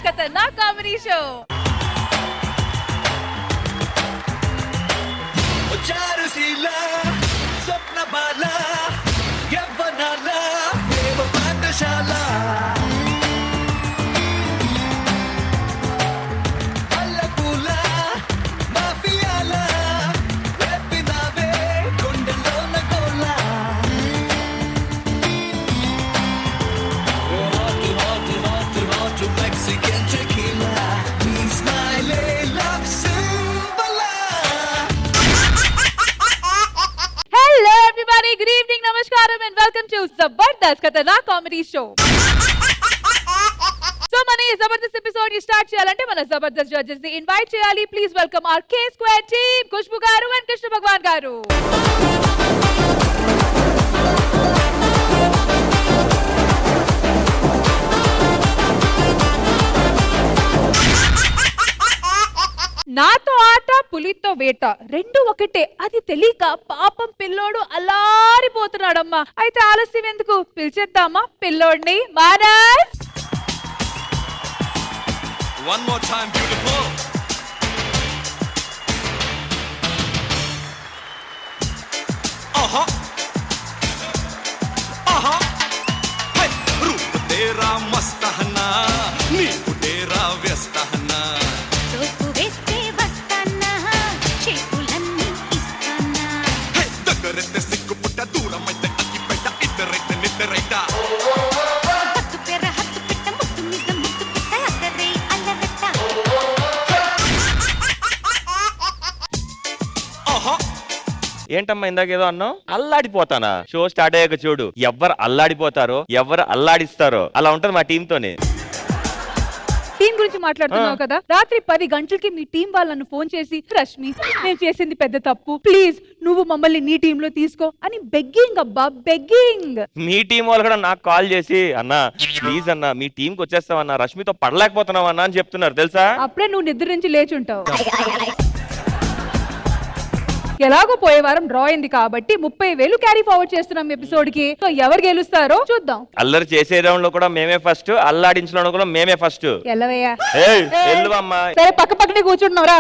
ఖతర్నాక్ comedy show. స్వప్న బాల యవ్వనాల ప్రేమ పాఠశాల అల్లపూల మాఫియాల రేపినావే గుండెలోన గోల hot hot hot Mexican tequila మీ స్మైలే లవ్ సింబలా. Hello everybody, good evening, namaskaram and welcome to Zabardast Khatarnak comedy show. So మన ఈ జబర్దస్త్ ఎపిసోడ్ ని స్టార్ట్ చేయాలంటే మన జబర్దస్త్ జడ్జెస్ ని ఇన్వైట్ చేయాలి. Please welcome our K Square team, Khushbu గారు and కృష్ణ భగవాన్ గారు. నాతో ఆట పులితో వేట రెండు ఒకటే, అది తెలియక పాపం పిల్లోడు అల్లారిపోతున్నాడమ్మా. అయితే ఆలస్యం ఎందుకు, పిలిచేద్దామా పిల్లోడిని. Manas, One more time, beautiful. Hey, रूप तेरा मस्त है ना, नींबू तेरा व्यस्त है ना. సోపు వేస్తే వస్తానా చెప్పులన్నీ ఇస్తానా Hey, దగ్గరైతే సిగ్గుపుట్ట, దూరమైతే అగ్గిపెట్ట, ఇద్దరైతే నిద్రైట. హత్తు పెర హత్తు పెట్ట ముత్తు మీద ముత్తు పెట్ట అక్కడే అల్లవెట్ట ఏంటమ్మా ఇందాకేదో అన్నావు? అల్లాడిపోతానా? షో స్టార్ట్ అయ్యాక చూడు, ఎవరు అల్లాడిపోతారో ఎవరు అల్లాడిస్తారో అలా ఉంటది మా టీం తోనే. టీం గురించి మాట్లాడుతున్నావు కదా. రాత్రి 10 గంటలకి మీ టీం వాళ్ళు నన్ను ఫోన్ చేసి, రష్మి నేను చేసింది పెద్ద తప్పు, ప్లీజ్ నువ్వు మమ్మల్ని నీ టీమ్ లో తీసుకో అని బెగ్గింగ్ అబ్బా, బెగ్గింగ్. మీ టీం వాళ్ళు కూడా నాకు కాల్ చేసి, అన్నా ప్లీజ్ అన్నా మీ టీం కి వచ్చేస్తావన్నా, రష్మితో పడలేకపోతున్నావు అన్నా అని చెప్తున్నారు తెలుసా. అప్పుడే నువ్వు నిద్ర నుంచి లేచి ఉంటావు. ఎలాగో పోయే వారం డ్రా అయింది కాబట్టి 30,000 క్యారీ ఫార్వర్డ్ చేస్తున్నాం ఎపిసోడ్ కి. సో ఎవరు గెలుస్తారో చూద్దాం. అల్లరి చేసే రౌండ్ లో కూడా మేమే ఫస్ట్, అల్లాడించడం కూడా మేమే ఫస్ట్. ఎల్లవయ్యా, వెళ్ళు అమ్మా. సరే పక్క పక్కనే కూర్చుంటున్నావురా.